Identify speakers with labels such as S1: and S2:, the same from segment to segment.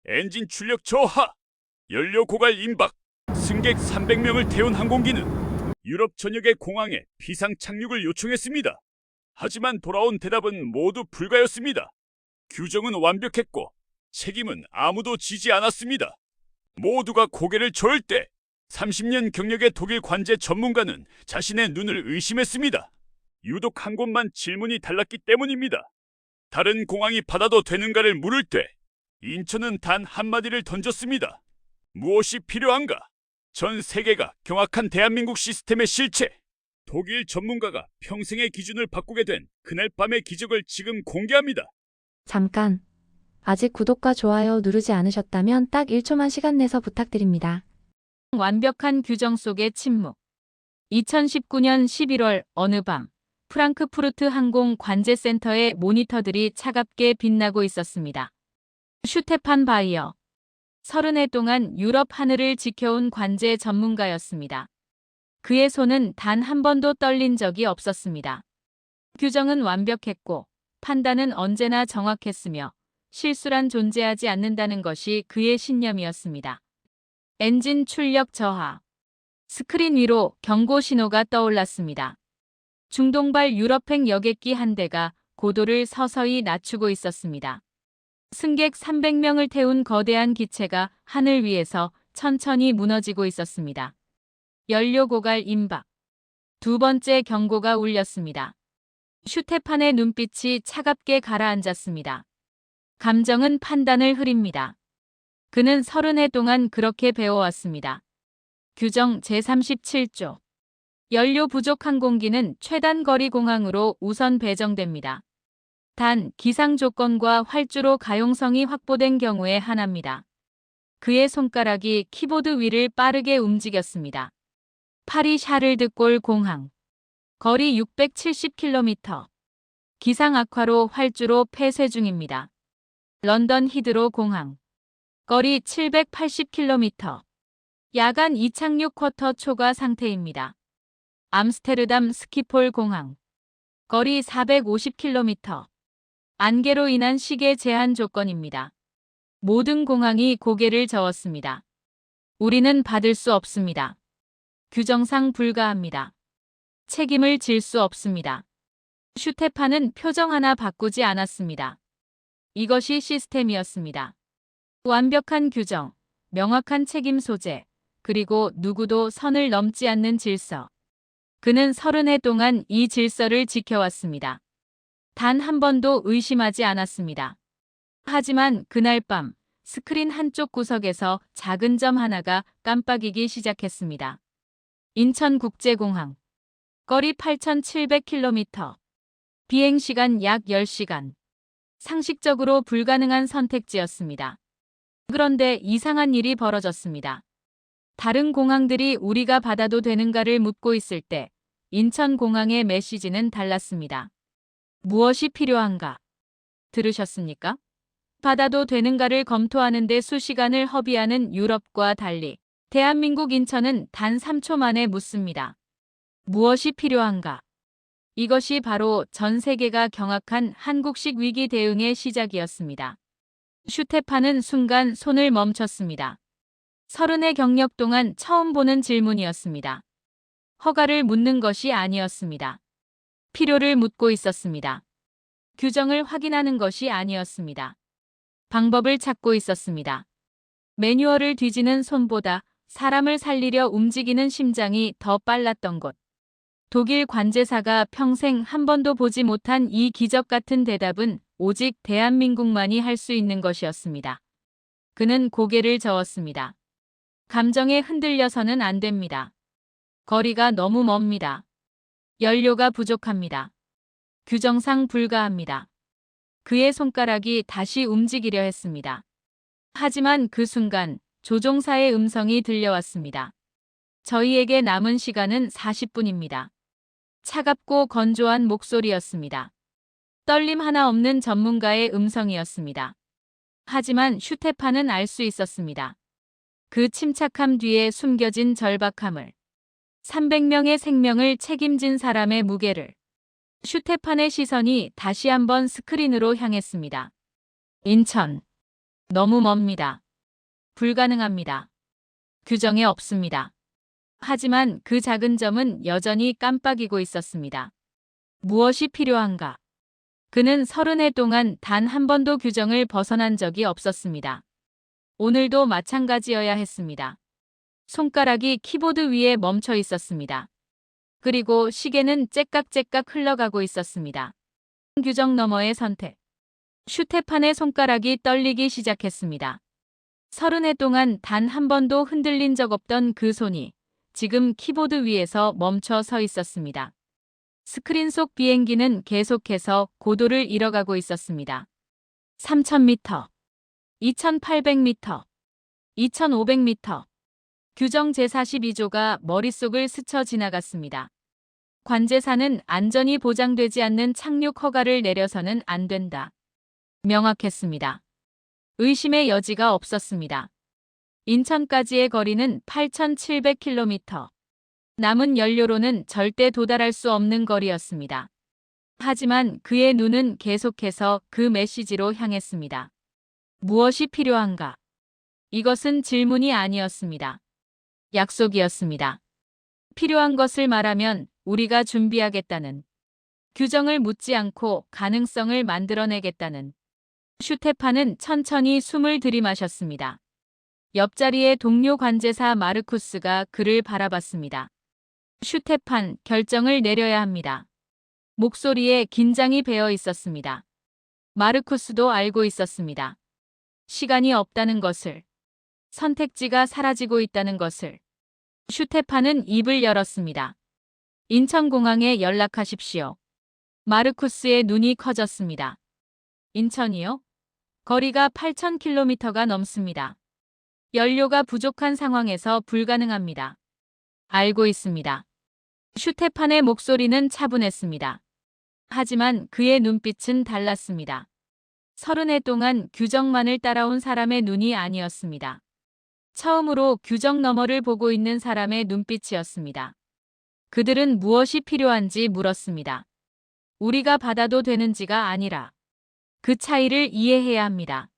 S1: 엔진 출력 저하, 연료 고갈 임박, 승객 300명을 태운 항공기는 유럽 전역의 공항에 비상 착륙을 요청했습니다. 하지만 돌아온 대답은 모두 불가였습니다. 규정은 완벽했고 책임은 아무도 지지 않았습니다. 모두가 고개를 저을 때 30년 경력의 독일 관제 전문가는 자신의 눈을 의심했습니다. 유독 한 곳만 질문이 달랐기 때문입니다. 다른 공항이 받아도 되는가를 물을 때 인천은 단 한마디를 던졌습니다. 무엇이 필요한가? 전 세계가 경악한 대한민국 시스템의 실체. 독일 전문가가 평생의 기준을 바꾸게 된 그날 밤의 기적을 지금 공개합니다.
S2: 잠깐. 아직 구독과 좋아요 누르지 않으셨다면 딱 1초만 시간 내서 부탁드립니다.
S3: 완벽한 규정 속의 침묵. 2019년 11월 어느 밤 프랑크푸르트 항공 관제센터의 모니터들이 차갑게 빛나고 있었습니다. 슈테판 바이어. 30해 동안 유럽 하늘을 지켜온 관제 전문가였습니다. 그의 손은 단 한 번도 떨린 적이 없었습니다. 규정은 완벽했고 판단은 언제나 정확했으며 실수란 존재하지 않는다는 것이 그의 신념이었습니다. 엔진 출력 저하. 스크린 위로 경고 신호가 떠올랐습니다. 중동발 유럽행 여객기 한 대가 고도를 서서히 낮추고 있었습니다. 승객 300명을 태운 거대한 기체가 하늘 위에서 천천히 무너지고 있었습니다. 연료 고갈 임박. 두 번째 경고가 울렸습니다. 슈테판의 눈빛이 차갑게 가라앉았습니다. 감정은 판단을 흐립니다. 그는 30해 동안 그렇게 배워왔습니다. 규정 제37조. 연료 부족 항공기는 최단 거리 공항으로 우선 배정됩니다. 단 기상 조건과 활주로 가용성이 확보된 경우에 한합니다. 그의 손가락이 키보드 위를 빠르게 움직였습니다. 파리 샤를드골 공항. 거리 670km. 기상 악화로 활주로 폐쇄 중입니다. 런던 히드로 공항. 거리 780km. 야간 이착륙 쿼터 초과 상태입니다. 암스테르담 스키폴 공항. 거리 450km. 안개로 인한 시계 제한 조건입니다. 모든 공항이 고개를 저었습니다. 우리는 받을 수 없습니다. 규정상 불가합니다. 책임을 질 수 없습니다. 슈테판은 표정 하나 바꾸지 않았습니다. 이것이 시스템이었습니다. 완벽한 규정, 명확한 책임 소재, 그리고 누구도 선을 넘지 않는 질서. 그는 30해 동안 이 질서를 지켜왔습니다. 단 한 번도 의심하지 않았습니다. 하지만 그날 밤 스크린 한쪽 구석에서 작은 점 하나가 깜빡이기 시작했습니다. 인천국제공항. 거리 8,700km. 비행시간 약 10시간. 상식적으로 불가능한 선택지였습니다. 그런데 이상한 일이 벌어졌습니다. 다른 공항들이 우리가 받아도 되는가를 묻고 있을 때 인천공항의 메시지는 달랐습니다. 무엇이 필요한가? 들으셨습니까? 받아도 되는가를 검토하는 데 수시간을 허비하는 유럽과 달리 대한민국 인천은 단 3초 만에 묻습니다. 무엇이 필요한가? 이것이 바로 전 세계가 경악한 한국식 위기 대응의 시작이었습니다. 슈테판은 순간 손을 멈췄습니다. 30의 경력 동안 처음 보는 질문이었습니다. 허가를 묻는 것이 아니었습니다. 필요를 묻고 있었습니다. 규정을 확인하는 것이 아니었습니다. 방법을 찾고 있었습니다. 매뉴얼을 뒤지는 손보다 사람을 살리려 움직이는 심장이 더 빨랐던 것. 독일 관제사가 평생 한 번도 보지 못한 이 기적 같은 대답은 오직 대한민국만이 할 수 있는 것이었습니다. 그는 고개를 저었습니다. 감정에 흔들려서는 안 됩니다. 거리가 너무 멉니다. 연료가 부족합니다. 규정상 불가합니다. 그의 손가락이 다시 움직이려 했습니다. 하지만 그 순간 조종사의 음성이 들려왔습니다. 저희에게 남은 시간은 40분입니다. 차갑고 건조한 목소리였습니다. 떨림 하나 없는 전문가의 음성이었습니다. 하지만 슈테판은 알 수 있었습니다. 그 침착함 뒤에 숨겨진 절박함을. 300명의 생명을 책임진 사람의 무게를. 슈테판의 시선이 다시 한번 스크린으로 향했습니다. 인천. 너무 멉니다. 불가능합니다. 규정에 없습니다. 하지만 그 작은 점은 여전히 깜빡이고 있었습니다. 무엇이 필요한가? 그는 30해 동안 단 한 번도 규정을 벗어난 적이 없었습니다. 오늘도 마찬가지여야 했습니다. 손가락이 키보드 위에 멈춰 있었습니다. 그리고 시계는 째깍째깍 흘러가고 있었습니다. 규정 너머의 선택. 슈테판의 손가락이 떨리기 시작했습니다. 30해 동안 단 한 번도 흔들린 적 없던 그 손이 지금 키보드 위에서 멈춰 서 있었습니다. 스크린 속 비행기는 계속해서 고도를 잃어가고 있었습니다. 3000m, 2800m, 2500m. 규정 제42조가 머릿속을 스쳐 지나갔습니다. 관제사는 안전이 보장되지 않는 착륙 허가를 내려서는 안 된다. 명확했습니다. 의심의 여지가 없었습니다. 인천까지의 거리는 8,700km. 남은 연료로는 절대 도달할 수 없는 거리였습니다. 하지만 그의 눈은 계속해서 그 메시지로 향했습니다. 무엇이 필요한가? 이것은 질문이 아니었습니다. 약속이었습니다. 필요한 것을 말하면 우리가 준비하겠다는, 규정을 묻지 않고 가능성을 만들어내겠다는. 슈테판은 천천히 숨을 들이마셨습니다. 옆자리의 동료 관제사 마르쿠스가 그를 바라봤습니다. 슈테판, 결정을 내려야 합니다. 목소리에 긴장이 배어 있었습니다. 마르쿠스도 알고 있었습니다. 시간이 없다는 것을, 선택지가 사라지고 있다는 것을. 슈테판은 입을 열었습니다. 인천공항에 연락하십시오. 마르쿠스의 눈이 커졌습니다. 인천이요? 거리가 8,000km가 넘습니다. 연료가 부족한 상황에서 불가능합니다. 알고 있습니다. 슈테판의 목소리는 차분했습니다. 하지만 그의 눈빛은 달랐습니다. 30해 동안 규정만을 따라온 사람의 눈이 아니었습니다. 처음으로 규정 너머를 보고 있는 사람의 눈빛이었습니다. 그들은 무엇이 필요한지 물었습니다. 우리가 받아도 되는지가 아니라 그 차이를 이해해야 합니다.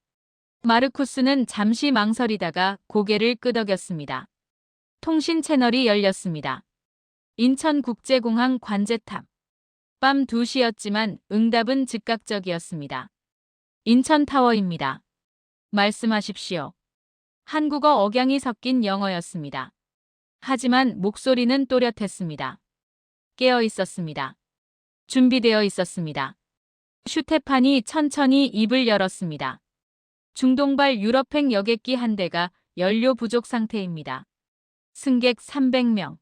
S3: 마르쿠스는 잠시 망설이다가 고개를 끄덕였습니다. 통신 채널이 열렸습니다. 인천국제공항 관제탑. 밤 2시였지만 응답은 즉각적이었습니다. 인천타워입니다. 말씀하십시오. 한국어 억양이 섞인 영어였습니다. 하지만 목소리는 또렷했습니다. 깨어 있었습니다. 준비되어 있었습니다. 슈테판이 천천히 입을 열었습니다. 중동발 유럽행 여객기 한 대가 연료 부족 상태입니다. 승객 300명.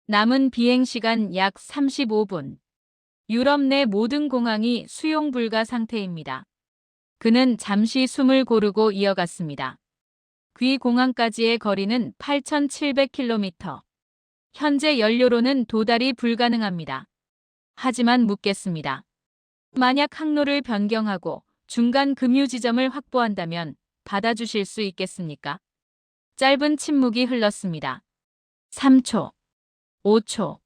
S3: 남은 비행시간 약 35분. 유럽 내 모든 공항이 수용 불가 상태입니다. 그는 잠시 숨을 고르고 이어갔습니다. 귀 공항까지의 거리는 8,700km. 현재 연료로는 도달이 불가능합니다. 하지만 묻겠습니다. 만약 항로를 변경하고 중간 급유 지점을 확보한다면 받아주실 수 있겠습니까? 짧은 침묵이 흘렀습니다. 3초, 5초.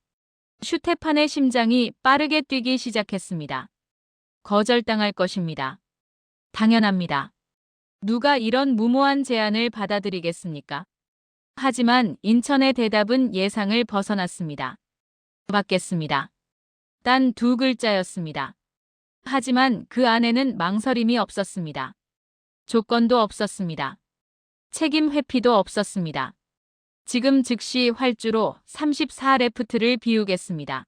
S3: 슈테판의 심장이 빠르게 뛰기 시작했습니다. 거절당할 것입니다. 당연합니다. 누가 이런 무모한 제안을 받아들이겠습니까? 하지만 인천의 대답은 예상을 벗어났습니다. 받겠습니다. 단 2글자였습니다. 하지만 그 안에는 망설임이 없었습니다. 조건도 없었습니다. 책임 회피도 없었습니다. 지금 즉시 활주로 34레프트를 비우겠습니다.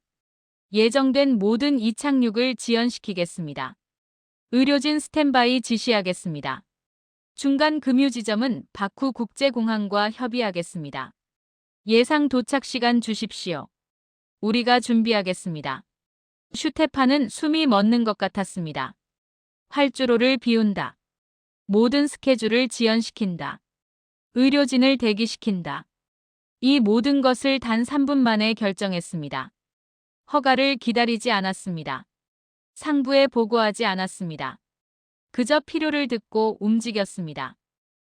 S3: 예정된 모든 이착륙을 지연시키겠습니다. 의료진 스탠바이 지시하겠습니다. 중간 급유 지점은 바쿠 국제공항과 협의하겠습니다. 예상 도착 시간 주십시오. 우리가 준비하겠습니다. 슈테판은 숨이 멎는 것 같았습니다. 활주로를 비운다. 모든 스케줄을 지연시킨다. 의료진을 대기시킨다. 이 모든 것을 단 3분 만에 결정했습니다. 허가를 기다리지 않았습니다. 상부에 보고하지 않았습니다. 그저 필요를 듣고 움직였습니다.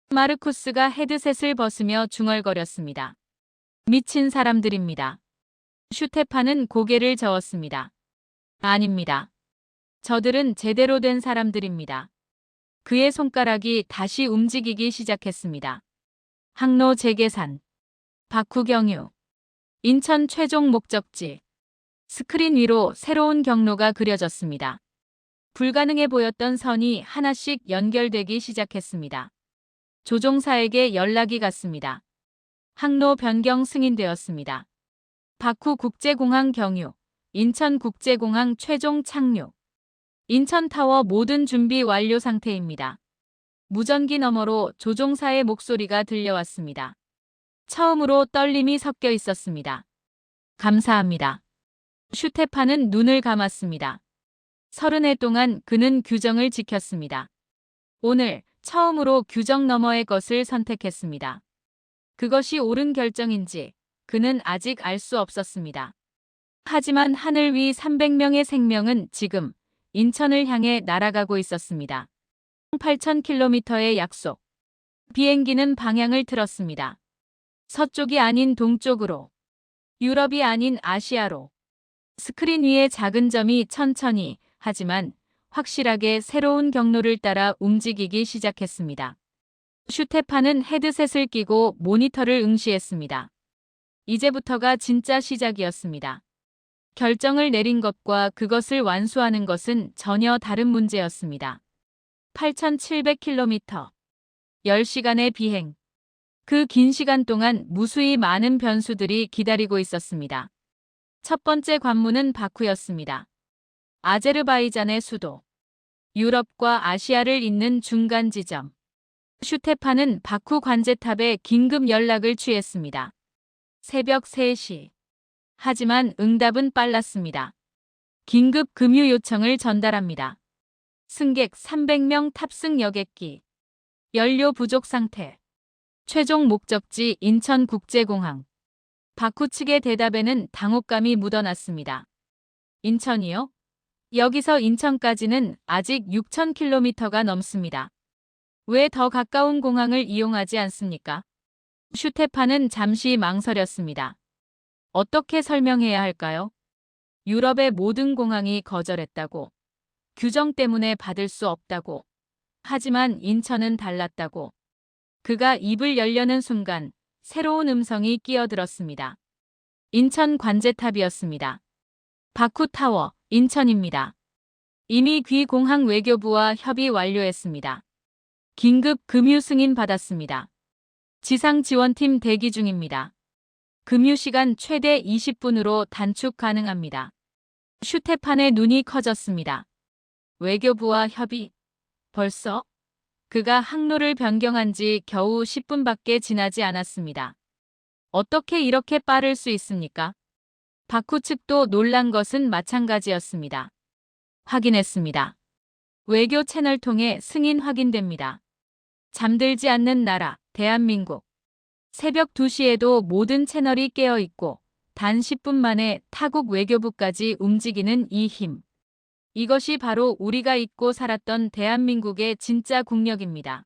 S3: 마르쿠스가 헤드셋을 벗으며 중얼거렸습니다. 미친 사람들입니다. 슈테판은 고개를 저었습니다. 아닙니다. 저들은 제대로 된 사람들입니다. 그의 손가락이 다시 움직이기 시작했습니다. 항로 재계산, 바쿠 경유, 인천 최종 목적지. 스크린 위로 새로운 경로가 그려졌습니다. 불가능해 보였던 선이 하나씩 연결되기 시작했습니다. 조종사에게 연락이 갔습니다. 항로 변경 승인되었습니다. 바쿠 국제공항 경유, 인천국제공항 최종 착륙. 인천타워 모든 준비 완료 상태입니다. 무전기 너머로 조종사의 목소리가 들려왔습니다. 처음으로 떨림이 섞여 있었습니다. 감사합니다. 슈테파는 눈을 감았습니다. 30해 동안 그는 규정을 지켰습니다. 오늘 처음으로 규정 너머의 것을 선택했습니다. 그것이 옳은 결정인지 그는 아직 알 수 없었습니다. 하지만 하늘 위 300명의 생명은 지금 인천을 향해 날아가고 있었습니다. 8,000km의 약속. 비행기는 방향을 틀었습니다. 서쪽이 아닌 동쪽으로, 유럽이 아닌 아시아로. 스크린 위의 작은 점이 천천히 하지만 확실하게 새로운 경로를 따라 움직이기 시작했습니다. 슈테파는 헤드셋을 끼고 모니터를 응시했습니다. 이제부터가 진짜 시작이었습니다. 결정을 내린 것과 그것을 완수하는 것은 전혀 다른 문제였습니다. 8,700km, 10시간의 비행. 그 긴 시간 동안 무수히 많은 변수들이 기다리고 있었습니다. 첫 번째 관문은 바쿠였습니다. 아제르바이잔의 수도. 유럽과 아시아를 잇는 중간 지점. 슈테파는 바쿠 관제탑에 긴급 연락을 취했습니다. 새벽 3시. 하지만 응답은 빨랐습니다. 긴급 금유 요청을 전달합니다. 승객 300명 탑승 여객기. 연료 부족 상태. 최종 목적지 인천국제공항. 바쿠 측의 대답에는 당혹감이 묻어났습니다. 인천이요? 여기서 인천까지는 아직 6,000km가 넘습니다. 왜 더 가까운 공항을 이용하지 않습니까? 슈테파는 잠시 망설였습니다. 어떻게 설명해야 할까요? 유럽의 모든 공항이 거절했다고. 규정 때문에 받을 수 없다고. 하지만 인천은 달랐다고. 그가 입을 열려는 순간 새로운 음성이 끼어들었습니다. 인천 관제탑이었습니다. 바쿠타워, 인천입니다. 이미 귀 공항 외교부와 협의 완료했습니다. 긴급 금유 승인 받았습니다. 지상 지원팀 대기 중입니다. 금유 시간 최대 20분으로 단축 가능합니다. 슈테판의 눈이 커졌습니다. 외교부와 협의? 벌써? 그가 항로를 변경한 지 겨우 10분밖에 지나지 않았습니다. 어떻게 이렇게 빠를 수 있습니까? 바쿠 측도 놀란 것은 마찬가지였습니다. 확인했습니다. 외교 채널 통해 승인 확인됩니다. 잠들지 않는 나라, 대한민국. 새벽 2시에도 모든 채널이 깨어 있고 단 10분 만에 타국 외교부까지 움직이는 이 힘. 이것이 바로 우리가 잊고 살았던 대한민국의 진짜 국력입니다.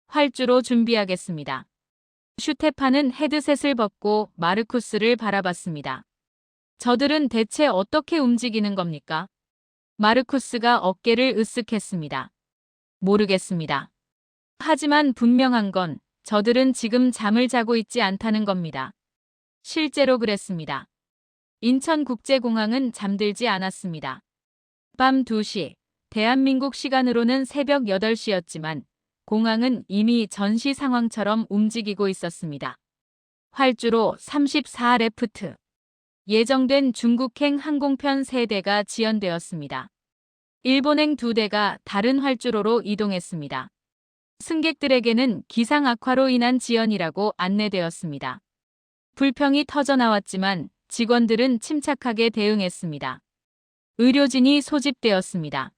S3: 활주로 준비하겠습니다. 슈테파는 헤드셋을 벗고 마르쿠스를 바라봤습니다. 저들은 대체 어떻게 움직이는 겁니까? 마르쿠스가 어깨를 으쓱했습니다. 모르겠습니다. 하지만 분명한 건 저들은 지금 잠을 자고 있지 않다는 겁니다. 실제로 그랬습니다. 인천국제공항은 잠들지 않았습니다. 밤 2시, 대한민국 시간으로는 새벽 8시였지만 공항은 이미 전시 상황처럼 움직이고 있었습니다. 활주로 34레프트. 예정된 중국행 항공편 3대가 지연되었습니다. 일본행 2대가 다른 활주로로 이동했습니다. 승객들에게는 기상 악화로 인한 지연이라고 안내되었습니다. 불평이 터져나왔지만 직원들은 침착하게 대응했습니다. 의료진이 소집되었습니다.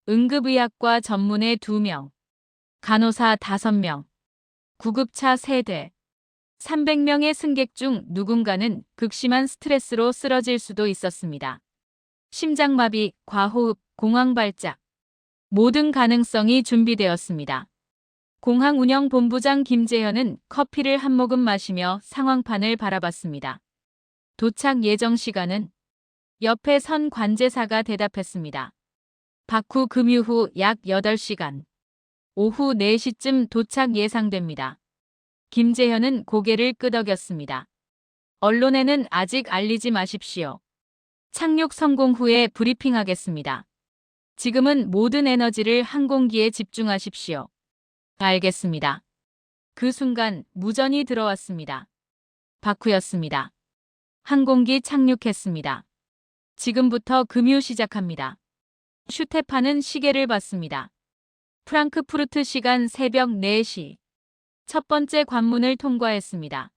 S3: 응급의학과 전문의 2명, 간호사 5명, 구급차 3대, 300명의 승객 중 누군가는 극심한 스트레스로 쓰러질 수도 있었습니다. 심장마비, 과호흡, 공황 발작. 모든 가능성이 준비되었습니다. 공항운영본부장 김재현은 커피를 한 모금 마시며 상황판을 바라봤습니다. 도착 예정 시간은? 옆에 선 관제사가 대답했습니다. 바쿠 금유 후 약 8시간. 오후 4시쯤 도착 예상됩니다. 김재현은 고개를 끄덕였습니다. 언론에는 아직 알리지 마십시오. 착륙 성공 후에 브리핑하겠습니다. 지금은 모든 에너지를 항공기에 집중하십시오. 알겠습니다. 그 순간 무전이 들어왔습니다. 바쿠였습니다. 항공기 착륙했습니다. 지금부터 금유 시작합니다. 슈테파는 시계를 봤습니다. 프랑크푸르트 시간 새벽 4시. 첫 번째 관문을 통과했습니다.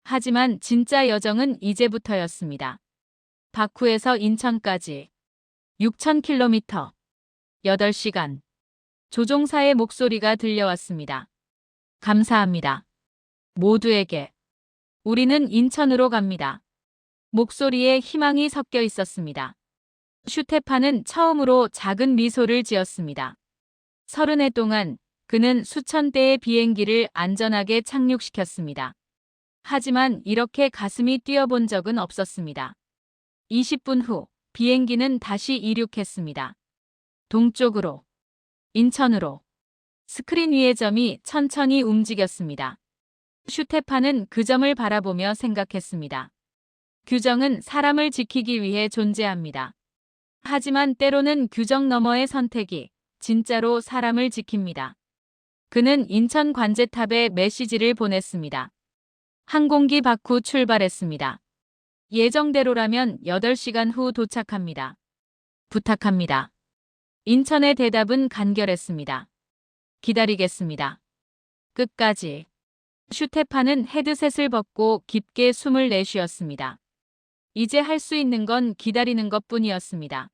S3: 하지만 진짜 여정은 이제부터였습니다. 바쿠에서 인천까지 6,000km. 8시간. 조종사의 목소리가 들려왔습니다. 감사합니다. 모두에게. 우리는 인천으로 갑니다. 목소리에 희망이 섞여 있었습니다. 슈테파는 처음으로 작은 미소를 지었습니다. 30해 동안 그는 수천 대의 비행기를 안전하게 착륙시켰습니다. 하지만 이렇게 가슴이 뛰어본 적은 없었습니다. 20분 후 비행기는 다시 이륙했습니다. 동쪽으로, 인천으로. 스크린 위의 점이 천천히 움직였습니다. 슈테파는 그 점을 바라보며 생각했습니다. 규정은 사람을 지키기 위해 존재합니다. 하지만 때로는 규정 너머의 선택이 진짜로 사람을 지킵니다. 그는 인천 관제탑에 메시지를 보냈습니다. 항공기 바쿠 출발했습니다. 예정대로라면 8시간 후 도착합니다. 부탁합니다. 인천의 대답은 간결했습니다. 기다리겠습니다. 끝까지. 슈테파는 헤드셋을 벗고 깊게 숨을 내쉬었습니다. 이제 할 수 있는 건 기다리는 것뿐이었습니다.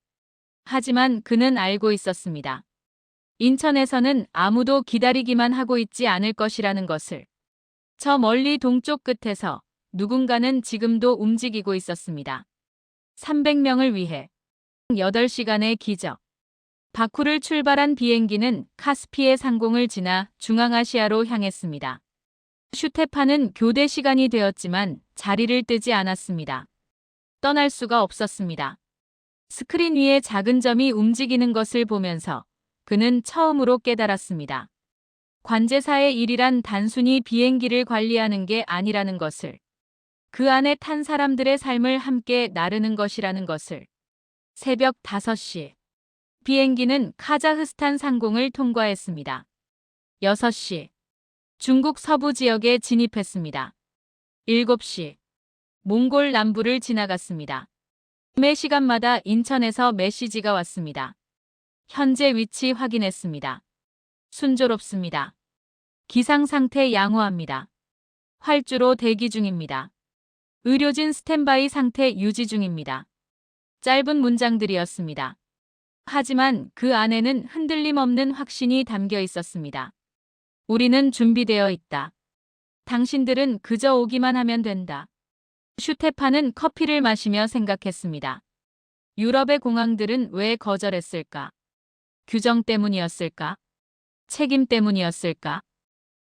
S3: 하지만 그는 알고 있었습니다. 인천에서는 아무도 기다리기만 하고 있지 않을 것이라는 것을. 저 멀리 동쪽 끝에서 누군가는 지금도 움직이고 있었습니다. 300명을 위해 8시간의 기적. 바쿠를 출발한 비행기는 카스피의 상공을 지나 중앙아시아로 향했습니다. 슈테파는 교대 시간이 되었지만 자리를 뜨지 않았습니다. 떠날 수가 없었습니다. 스크린 위에 작은 점이 움직이는 것을 보면서 그는 처음으로 깨달았습니다. 관제사의 일이란 단순히 비행기를 관리하는 게 아니라는 것을. 그 안에 탄 사람들의 삶을 함께 나르는 것이라는 것을. 새벽 5시. 비행기는 카자흐스탄 상공을 통과했습니다. 6시. 중국 서부 지역에 진입했습니다. 7시. 몽골 남부를 지나갔습니다. 매 시간마다 인천에서 메시지가 왔습니다. 현재 위치 확인했습니다. 순조롭습니다. 기상 상태 양호합니다. 활주로 대기 중입니다. 의료진 스탠바이 상태 유지 중입니다. 짧은 문장들이었습니다. 하지만 그 안에는 흔들림 없는 확신이 담겨 있었습니다. 우리는 준비되어 있다. 당신들은 그저 오기만 하면 된다. 슈테파는 커피를 마시며 생각했습니다. 유럽의 공항들은 왜 거절했을까? 규정 때문이었을까? 책임 때문이었을까?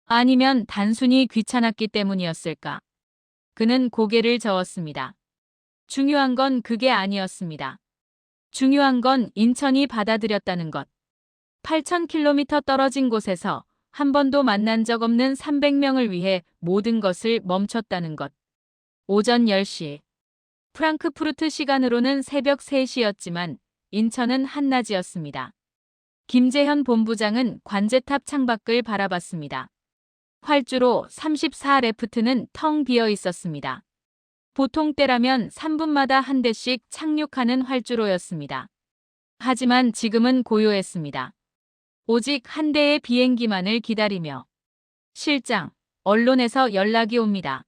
S3: 아니면 단순히 귀찮았기 때문이었을까? 그는 고개를 저었습니다. 중요한 건 그게 아니었습니다. 중요한 건 인천이 받아들였다는 것. 8,000km 떨어진 곳에서 한 번도 만난 적 없는 300명을 위해 모든 것을 멈췄다는 것. 오전 10시. 프랑크푸르트 시간으로는 새벽 3시였지만 인천은 한낮이었습니다. 김재현 본부장은 관제탑 창밖을 바라봤습니다. 활주로 34 레프트는 텅 비어 있었습니다. 보통 때라면 3분마다 한 대씩 착륙하는 활주로였습니다. 하지만 지금은 고요했습니다. 오직 한 대의 비행기만을 기다리며. 실장, 언론에서 연락이 옵니다.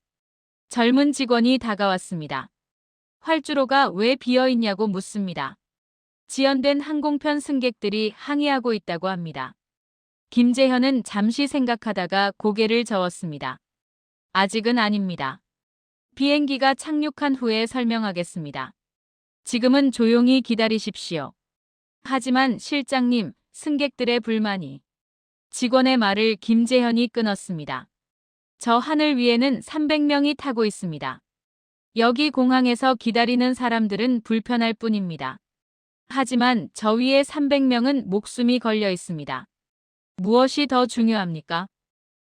S3: 젊은 직원이 다가왔습니다. 활주로가 왜 비어 있냐고 묻습니다. 지연된 항공편 승객들이 항의하고 있다고 합니다. 김재현은 잠시 생각하다가 고개를 저었습니다. 아직은 아닙니다. 비행기가 착륙한 후에 설명하겠습니다. 지금은 조용히 기다리십시오. 하지만 실장님, 승객들의 불만이. 직원의 말을 김재현이 끊었습니다. 저 하늘 위에는 300명이 타고 있습니다. 여기 공항에서 기다리는 사람들은 불편할 뿐입니다. 하지만 저 위에 300명은 목숨이 걸려 있습니다. 무엇이 더 중요합니까?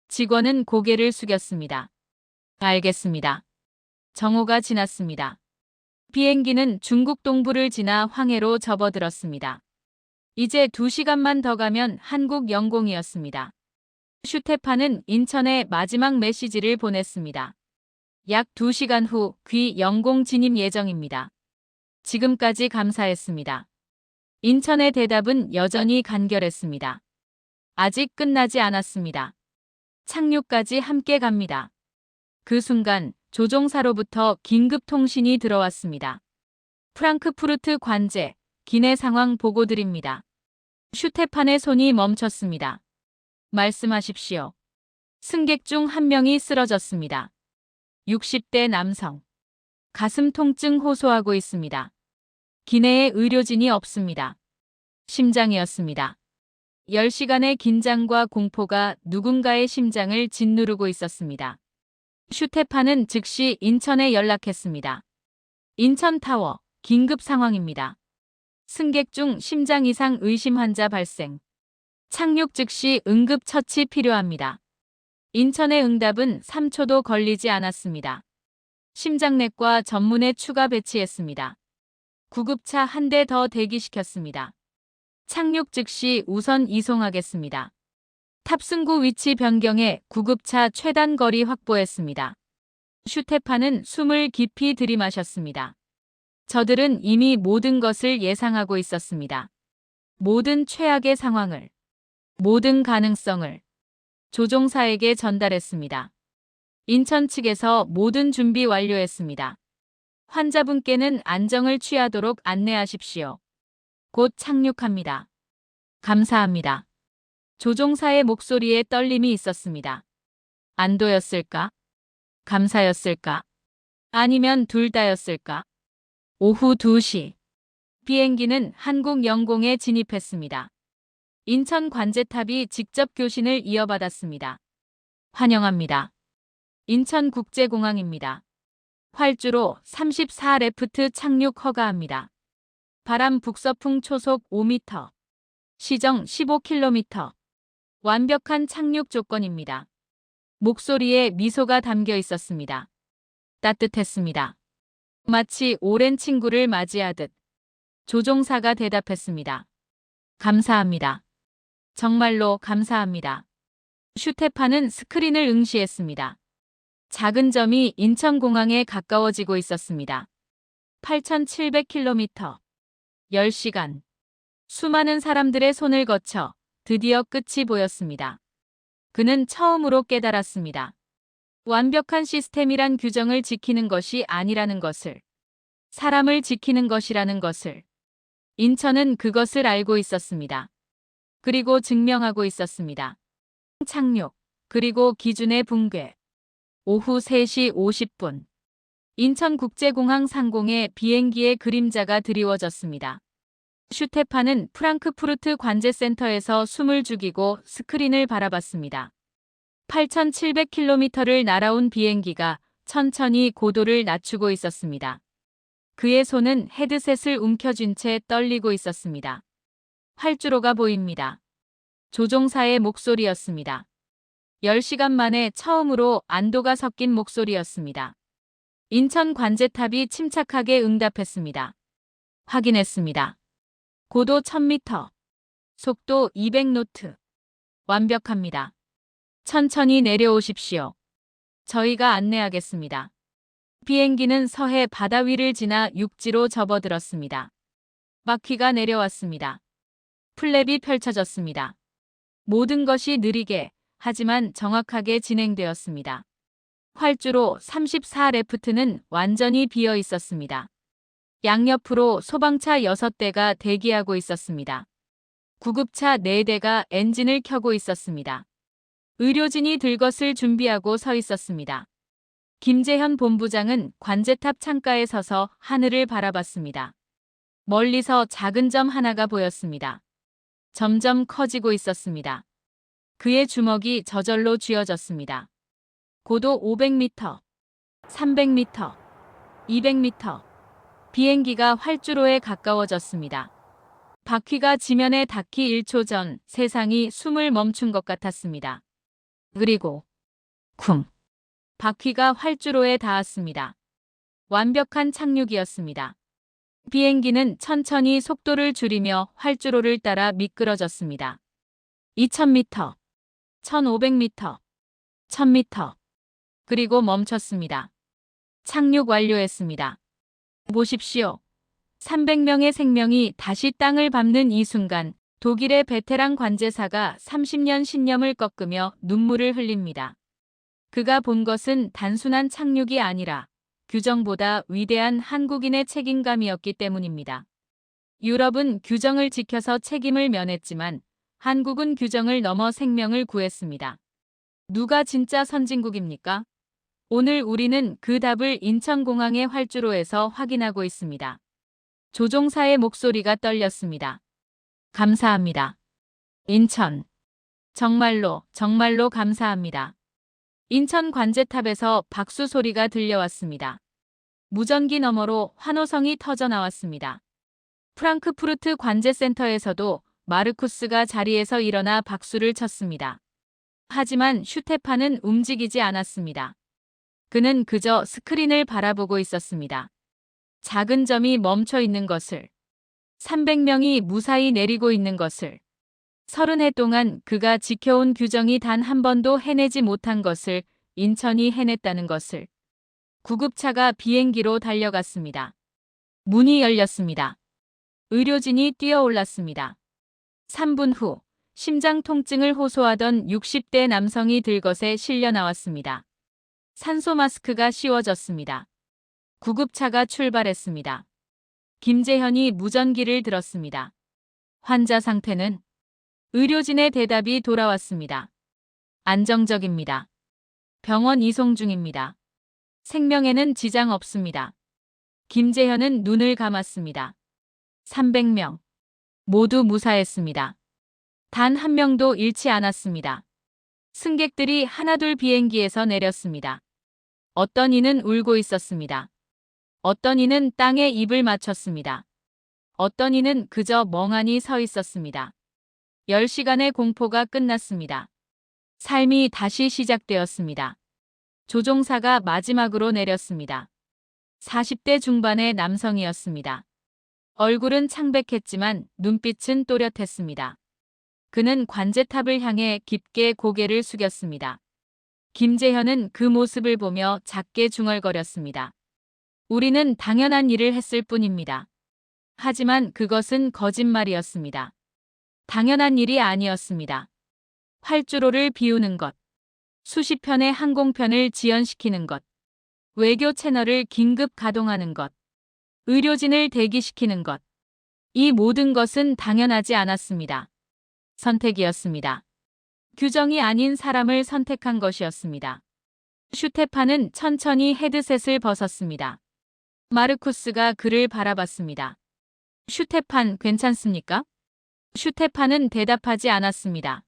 S3: 직원은 고개를 숙였습니다. 알겠습니다. 정오가 지났습니다. 비행기는 중국 동부를 지나 황해로 접어들었습니다. 이제 2시간만 더 가면 한국 영공이었습니다. 슈테파는 인천에 마지막 메시지를 보냈습니다. 약 2시간 후 귀 영공 진입 예정입니다. 지금까지 감사했습니다. 인천의 대답은 여전히 간결했습니다. 아직 끝나지 않았습니다. 착륙까지 함께 갑니다. 그 순간 조종사로부터 긴급 통신이 들어왔습니다. 프랑크푸르트 관제, 기내 상황 보고 드립니다. 슈테판의 손이 멈췄습니다. 말씀하십시오. 승객 중 한 명이 쓰러졌습니다. 60대 남성. 가슴 통증 호소하고 있습니다. 기내에 의료진이 없습니다. 심장이었습니다. 10시간의 긴장과 공포가 누군가의 심장을 짓누르고 있었습니다. 슈테파는 즉시 인천에 연락했습니다. 인천타워, 긴급 상황입니다. 승객 중 심장 이상 의심 환자 발생. 착륙 즉시 응급 처치 필요합니다. 인천의 응답은 3초도 걸리지 않았습니다. 심장내과 전문에 추가 배치했습니다. 구급차 한 대 더 대기시켰습니다. 착륙 즉시 우선 이송하겠습니다. 탑승구 위치 변경해 구급차 최단 거리 확보했습니다. 슈테파는 숨을 깊이 들이마셨습니다. 저들은 이미 모든 것을 예상하고 있었습니다. 모든 최악의 상황을, 모든 가능성을 조종사에게 전달했습니다. 인천 측에서 모든 준비 완료했습니다. 환자분께는 안정을 취하도록 안내하십시오. 곧 착륙합니다. 감사합니다. 조종사의 목소리에 떨림이 있었습니다. 안도였을까? 감사였을까? 아니면 둘 다였을까? 오후 2시. 비행기는 한국 영공에 진입했습니다. 인천 관제탑이 직접 교신을 이어받았습니다. 환영합니다. 인천국제공항입니다. 활주로 34레프트 착륙 허가합니다. 바람 북서풍 초속 5m. 시정 15km. 완벽한 착륙 조건입니다. 목소리에 미소가 담겨 있었습니다. 따뜻했습니다. 마치 오랜 친구를 맞이하듯. 조종사가 대답했습니다. 감사합니다. 정말로 감사합니다. 슈테파는 스크린을 응시했습니다. 작은 점이 인천공항에 가까워지고 있었습니다. 8,700km. 10시간. 수많은 사람들의 손을 거쳐 드디어 끝이 보였습니다. 그는 처음으로 깨달았습니다. 완벽한 시스템이란 규정을 지키는 것이 아니라는 것을, 사람을 지키는 것이라는 것을. 인천은 그것을 알고 있었습니다. 그리고 증명하고 있었습니다. 착륙, 그리고 기준의 붕괴. 오후 3시 50분. 인천국제공항 상공에 비행기의 그림자가 드리워졌습니다. 슈테파는 프랑크푸르트 관제센터에서 숨을 죽이고 스크린을 바라봤습니다. 8,700km를 날아온 비행기가 천천히 고도를 낮추고 있었습니다. 그의 손은 헤드셋을 움켜쥔 채 떨리고 있었습니다. 활주로가 보입니다. 조종사의 목소리였습니다. 10시간 만에 처음으로 안도가 섞인 목소리였습니다. 인천 관제탑이 침착하게 응답했습니다. 확인했습니다. 고도 1000m. 속도 200노트. 완벽합니다. 천천히 내려오십시오. 저희가 안내하겠습니다. 비행기는 서해 바다 위를 지나 육지로 접어들었습니다. 바퀴가 내려왔습니다. 플랩이 펼쳐졌습니다. 모든 것이 느리게, 하지만 정확하게 진행되었습니다. 활주로 34레프트는 완전히 비어 있었습니다. 양옆으로 소방차 6대가 대기하고 있었습니다. 구급차 4대가 엔진을 켜고 있었습니다. 의료진이 들 것을 준비하고 서 있었습니다. 김재현 본부장은 관제탑 창가에 서서 하늘을 바라봤습니다. 멀리서 작은 점 하나가 보였습니다. 점점 커지고 있었습니다. 그의 주먹이 저절로 쥐어졌습니다. 고도 500m, 300m, 200m. 비행기가 활주로에 가까워졌습니다. 바퀴가 지면에 닿기 1초 전 세상이 숨을 멈춘 것 같았습니다. 그리고 쿵! 바퀴가 활주로에 닿았습니다. 완벽한 착륙이었습니다. 비행기는 천천히 속도를 줄이며 활주로를 따라 미끄러졌습니다. 2000m, 1500m, 1000m. 그리고 멈췄습니다. 착륙 완료했습니다. 보십시오. 300명의 생명이 다시 땅을 밟는 이 순간 독일의 베테랑 관제사가 30년 신념을 꺾으며 눈물을 흘립니다. 그가 본 것은 단순한 착륙이 아니라 규정보다 위대한 한국인의 책임감이었기 때문입니다. 유럽은 규정을 지켜서 책임을 면했지만 한국은 규정을 넘어 생명을 구했습니다. 누가 진짜 선진국입니까? 오늘 우리는 그 답을 인천공항의 활주로에서 확인하고 있습니다. 조종사의 목소리가 떨렸습니다. 감사합니다. 인천. 정말로 감사합니다. 인천 관제탑에서 박수 소리가 들려왔습니다. 무전기 너머로 환호성이 터져 나왔습니다. 프랑크푸르트 관제센터에서도 마르쿠스가 자리에서 일어나 박수를 쳤습니다. 하지만 슈테판은 움직이지 않았습니다. 그는 그저 스크린을 바라보고 있었습니다. 작은 점이 멈춰 있는 것을, 300명이 무사히 내리고 있는 것을, 30해 동안 그가 지켜온 규정이 단 한 번도 해내지 못한 것을 인천이 해냈다는 것을. 구급차가 비행기로 달려갔습니다. 문이 열렸습니다. 의료진이 뛰어올랐습니다. 3분 후 심장 통증을 호소하던 60대 남성이 들것에 실려 나왔습니다. 산소 마스크가 씌워졌습니다. 구급차가 출발했습니다. 김재현이 무전기를 들었습니다. 환자 상태는? 의료진의 대답이 돌아왔습니다. 안정적입니다. 병원 이송 중입니다. 생명에는 지장 없습니다. 김재현은 눈을 감았습니다. 300명. 모두 무사했습니다. 단 한 명도 잃지 않았습니다. 승객들이 하나둘 비행기에서 내렸습니다. 어떤 이는 울고 있었습니다. 어떤 이는 땅에 입을 맞췄습니다. 어떤 이는 그저 멍하니 서 있었습니다. 10시간의 공포가 끝났습니다. 삶이 다시 시작되었습니다. 조종사가 마지막으로 내렸습니다. 40대 중반의 남성이었습니다. 얼굴은 창백했지만 눈빛은 또렷했습니다. 그는 관제탑을 향해 깊게 고개를 숙였습니다. 김재현은 그 모습을 보며 작게 중얼거렸습니다. 우리는 당연한 일을 했을 뿐입니다. 하지만 그것은 거짓말이었습니다. 당연한 일이 아니었습니다. 활주로를 비우는 것, 수십 편의 항공편을 지연시키는 것, 외교 채널을 긴급 가동하는 것, 의료진을 대기시키는 것. 이 모든 것은 당연하지 않았습니다. 선택이었습니다. 규정이 아닌 사람을 선택한 것이었습니다. 슈테판은 천천히 헤드셋을 벗었습니다. 마르쿠스가 그를 바라봤습니다. 슈테판 괜찮습니까? 슈테판은 대답하지 않았습니다.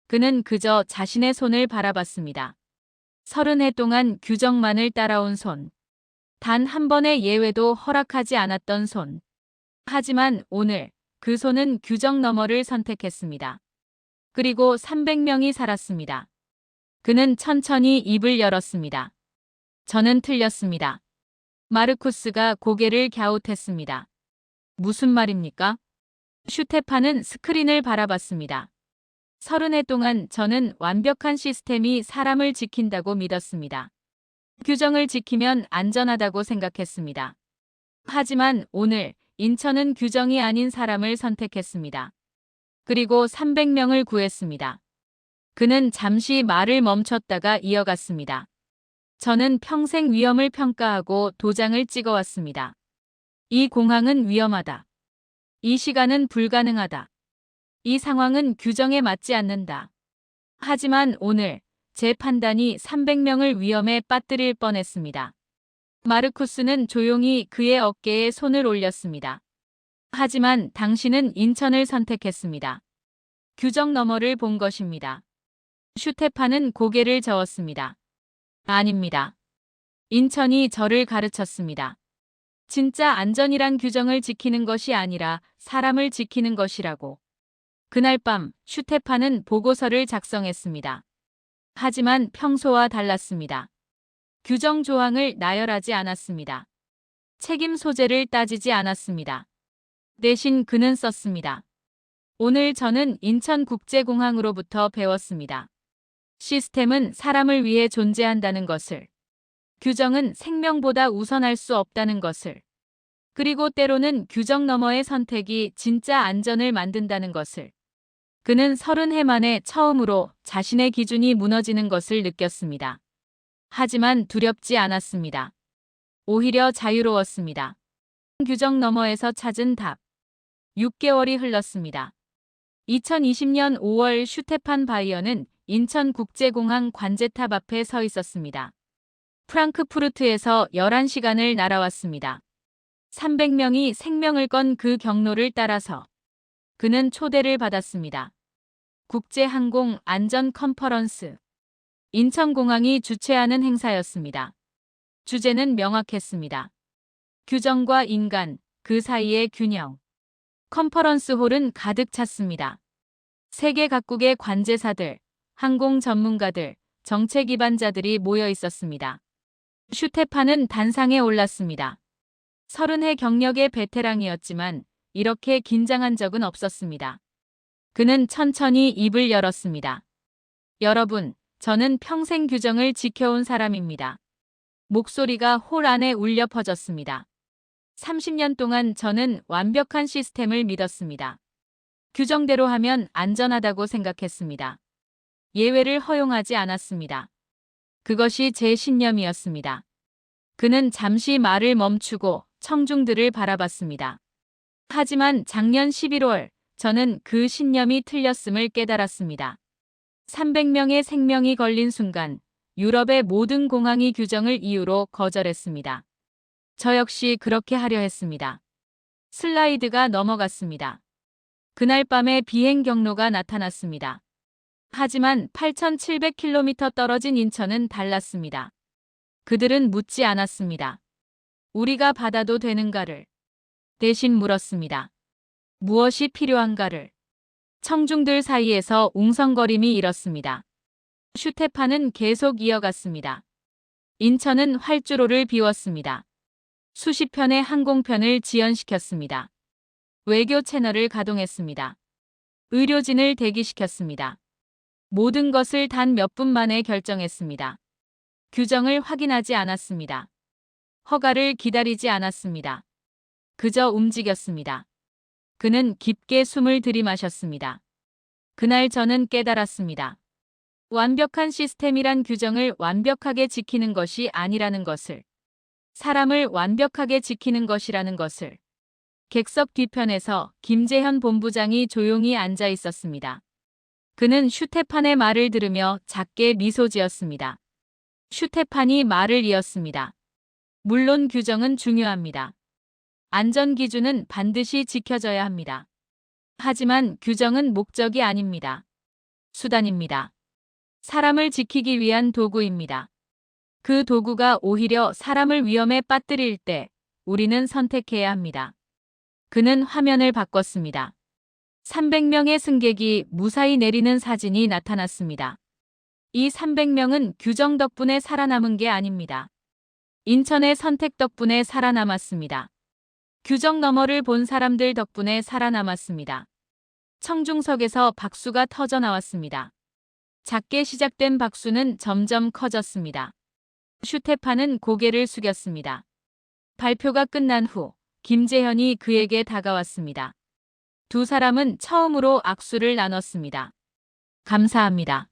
S3: 그는 그저 자신의 손을 바라봤습니다. 30해 동안 규정만을 따라온 손. 단 한 번의 예외도 허락하지 않았던 손. 하지만 오늘 그 손은 규정 너머를 선택했습니다. 그리고 300명이 살았습니다. 그는 천천히 입을 열었습니다. 저는 틀렸습니다. 마르쿠스가 고개를 갸웃했습니다. 무슨 말입니까? 슈테판은 스크린을 바라봤습니다. 30해 동안 저는 완벽한 시스템이 사람을 지킨다고 믿었습니다. 규정을 지키면 안전하다고 생각했습니다. 하지만 오늘 인천은 규정이 아닌 사람을 선택했습니다. 그리고 300명을 구했습니다. 그는 잠시 말을 멈췄다가 이어갔습니다. 저는 평생 위험을 평가하고 도장을 찍어왔습니다. 이 공항은 위험하다. 이 시간은 불가능하다. 이 상황은 규정에 맞지 않는다. 하지만 오늘 제 판단이 300명을 위험에 빠뜨릴 뻔했습니다. 마르쿠스는 조용히 그의 어깨에 손을 올렸습니다. 하지만 당신은 인천을 선택했습니다. 규정 너머를 본 것입니다. 슈테판은 고개를 저었습니다. 아닙니다. 인천이 저를 가르쳤습니다. 진짜 안전이란 규정을 지키는 것이 아니라 사람을 지키는 것이라고. 그날 밤 슈테판은 보고서를 작성했습니다. 하지만 평소와 달랐습니다. 규정 조항을 나열하지 않았습니다. 책임 소재를 따지지 않았습니다. 대신 그는 썼습니다. 오늘 저는 인천국제공항으로부터 배웠습니다. 시스템은 사람을 위해 존재한다는 것을. 규정은 생명보다 우선할 수 없다는 것을. 그리고 때로는 규정 너머의 선택이 진짜 안전을 만든다는 것을. 그는 30해 만에 처음으로 자신의 기준이 무너지는 것을 느꼈습니다. 하지만 두렵지 않았습니다. 오히려 자유로웠습니다. 규정 너머에서 찾은 답. 6개월이 흘렀습니다. 2020년 5월 슈테판 바이어는 인천국제공항 관제탑 앞에 서 있었습니다. 프랑크푸르트에서 11시간을 날아왔습니다. 300명이 생명을 건 그 경로를 따라서 그는 초대를 받았습니다. 국제항공 안전 컨퍼런스. 인천공항이 주최하는 행사였습니다. 주제는 명확했습니다. 규정과 인간, 그 사이의 균형. 컨퍼런스 홀은 가득 찼습니다. 세계 각국의 관제사들, 항공 전문가들, 정책 기반자들이 모여 있었습니다. 슈테판은 단상에 올랐습니다. 30해 경력의 베테랑이었지만 이렇게 긴장한 적은 없었습니다. 그는 천천히 입을 열었습니다. 여러분, 저는 평생 규정을 지켜온 사람입니다. 목소리가 홀 안에 울려 퍼졌습니다. 30년 동안 저는 완벽한 시스템을 믿었습니다. 규정대로 하면 안전하다고 생각했습니다. 예외를 허용하지 않았습니다. 그것이 제 신념이었습니다. 그는 잠시 말을 멈추고 청중들을 바라봤습니다. 하지만 작년 11월 저는 그 신념이 틀렸음을 깨달았습니다. 300명의 생명이 걸린 순간 유럽의 모든 공항이 규정을 이유로 거절했습니다. 저 역시 그렇게 하려 했습니다. 슬라이드가 넘어갔습니다. 그날 밤에 비행 경로가 나타났습니다. 하지만 8,700km 떨어진 인천은 달랐습니다. 그들은 묻지 않았습니다. 우리가 받아도 되는가를. 대신 물었습니다. 무엇이 필요한가를. 청중들 사이에서 웅성거림이 일었습니다. 슈테판은 계속 이어갔습니다. 인천은 활주로를 비웠습니다. 수십 편의 항공편을 지연시켰습니다. 외교 채널을 가동했습니다. 의료진을 대기시켰습니다. 모든 것을 단 몇 분 만에 결정했습니다. 규정을 확인하지 않았습니다. 허가를 기다리지 않았습니다. 그저 움직였습니다. 그는 깊게 숨을 들이마셨습니다. 그날 저는 깨달았습니다. 완벽한 시스템이란 규정을 완벽하게 지키는 것이 아니라는 것을. 사람을 완벽하게 지키는 것이라는 것을. 객석 뒤편에서 김재현 본부장이 조용히 앉아 있었습니다. 그는 슈테판의 말을 들으며 작게 미소 지었습니다. 슈테판이 말을 이었습니다. 물론 규정은 중요합니다. 안전 기준은 반드시 지켜져야 합니다. 하지만 규정은 목적이 아닙니다. 수단입니다. 사람을 지키기 위한 도구입니다. 그 도구가 오히려 사람을 위험에 빠뜨릴 때 우리는 선택해야 합니다. 그는 화면을 바꿨습니다. 300명의 승객이 무사히 내리는 사진이 나타났습니다. 이 300명은 규정 덕분에 살아남은 게 아닙니다. 인천의 선택 덕분에 살아남았습니다. 규정 너머를 본 사람들 덕분에 살아남았습니다. 청중석에서 박수가 터져 나왔습니다. 작게 시작된 박수는 점점 커졌습니다. 슈테판은 고개를 숙였습니다. 발표가 끝난 후 김재현이 그에게 다가왔습니다. 두 사람은 처음으로 악수를 나눴습니다. 감사합니다.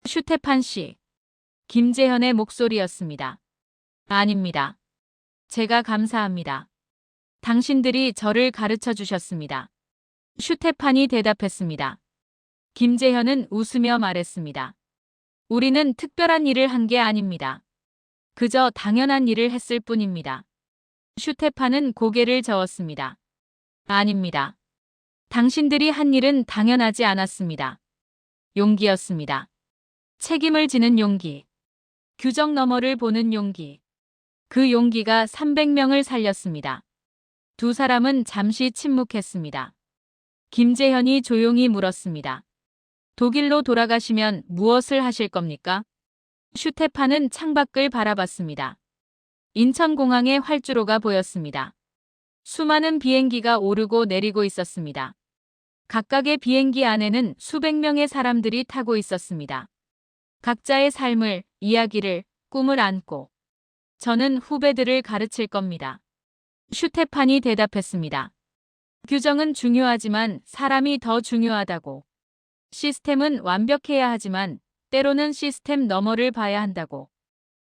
S3: 슈테판 씨. 김재현의 목소리였습니다. 아닙니다. 제가 감사합니다. 당신들이 저를 가르쳐 주셨습니다. 슈테판이 대답했습니다. 김재현은 웃으며 말했습니다. 우리는 특별한 일을 한 게 아닙니다. 그저 당연한 일을 했을 뿐입니다. 슈테판은 고개를 저었습니다. 아닙니다. 당신들이 한 일은 당연하지 않았습니다. 용기였습니다. 책임을 지는 용기. 규정 너머를 보는 용기. 그 용기가 300명을 살렸습니다. 두 사람은 잠시 침묵했습니다. 김재현이 조용히 물었습니다. 독일로 돌아가시면 무엇을 하실 겁니까? 슈테판은 창밖을 바라봤습니다. 인천공항의 활주로가 보였습니다. 수많은 비행기가 오르고 내리고 있었습니다. 각각의 비행기 안에는 수백 명의 사람들이 타고 있었습니다. 각자의 삶을, 이야기를, 꿈을 안고 저는 후배들을 가르칠 겁니다. 슈테판이 대답했습니다. 규정은 중요하지만 사람이 더 중요하다고. 시스템은 완벽해야 하지만 때로는 시스템 너머를 봐야 한다고.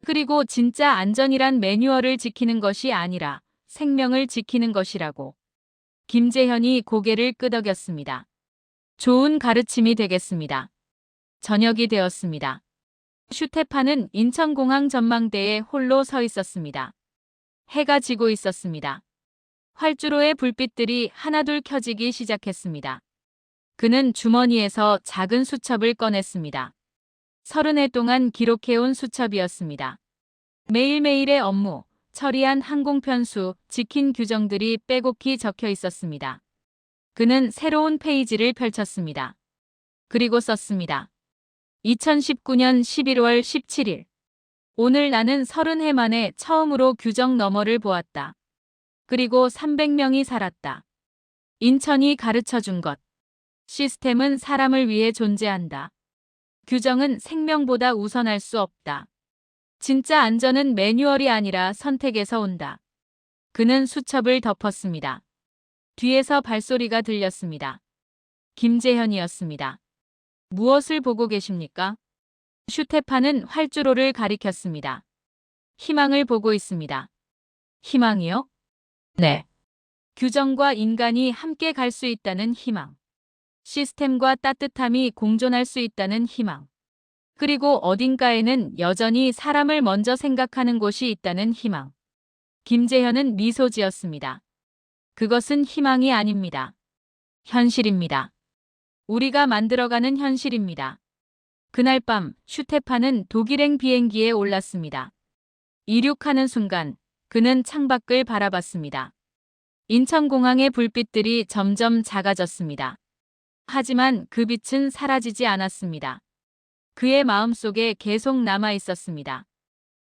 S3: 그리고 진짜 안전이란 매뉴얼을 지키는 것이 아니라 생명을 지키는 것이라고. 김재현이 고개를 끄덕였습니다. 좋은 가르침이 되겠습니다. 저녁이 되었습니다. 슈테판은 인천공항 전망대에 홀로 서 있었습니다. 해가 지고 있었습니다. 활주로의 불빛들이 하나둘 켜지기 시작했습니다. 그는 주머니에서 작은 수첩을 꺼냈습니다. 30해 동안 기록해온 수첩이었습니다. 매일매일의 업무, 처리한 항공편 수, 지킨 규정들이 빼곡히 적혀 있었습니다. 그는 새로운 페이지를 펼쳤습니다. 그리고 썼습니다. 2019년 11월 17일. 오늘 나는 30해 만에 처음으로 규정 너머를 보았다. 그리고 300명이 살았다. 인천이 가르쳐 준 것. 시스템은 사람을 위해 존재한다. 규정은 생명보다 우선할 수 없다. 진짜 안전은 매뉴얼이 아니라 선택에서 온다. 그는 수첩을 덮었습니다. 뒤에서 발소리가 들렸습니다. 김재현이었습니다. 무엇을 보고 계십니까? 슈테판은 활주로를 가리켰습니다. 희망을 보고 있습니다. 희망이요? 네. 규정과 인간이 함께 갈 수 있다는 희망. 시스템과 따뜻함이 공존할 수 있다는 희망. 그리고 어딘가에는 여전히 사람을 먼저 생각하는 곳이 있다는 희망. 김재현은 미소 지었습니다. 그것은 희망이 아닙니다. 현실입니다. 우리가 만들어가는 현실입니다. 그날 밤 슈테판은 독일행 비행기에 올랐습니다. 이륙하는 순간 그는 창밖을 바라봤습니다. 인천공항의 불빛들이 점점 작아졌습니다. 하지만 그 빛은 사라지지 않았습니다. 그의 마음속에 계속 남아 있었습니다.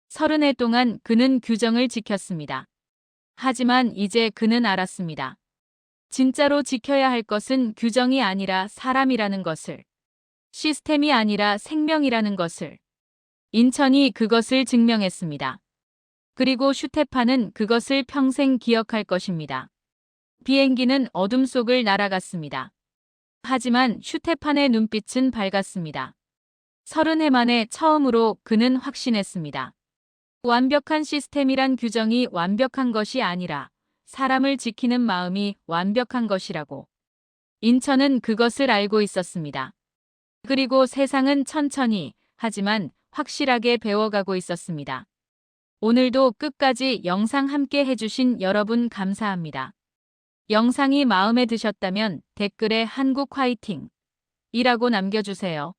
S3: 30해 동안 그는 규정을 지켰습니다. 하지만 이제 그는 알았습니다. 진짜로 지켜야 할 것은 규정이 아니라 사람이라는 것을. 시스템이 아니라 생명이라는 것을. 인천이 그것을 증명했습니다. 그리고 슈테판은 그것을 평생 기억할 것입니다. 비행기는 어둠 속을 날아갔습니다. 하지만 슈테판의 눈빛은 밝았습니다. 30해 만에 처음으로 그는 확신했습니다. 완벽한 시스템이란 규정이 완벽한 것이 아니라 사람을 지키는 마음이 완벽한 것이라고. 인천은 그것을 알고 있었습니다. 그리고 세상은 천천히 하지만 확실하게 배워가고 있었습니다. 오늘도 끝까지 영상 함께 해주신 여러분 감사합니다. 영상이 마음에 드셨다면 댓글에 한국 화이팅! 이라고 남겨주세요.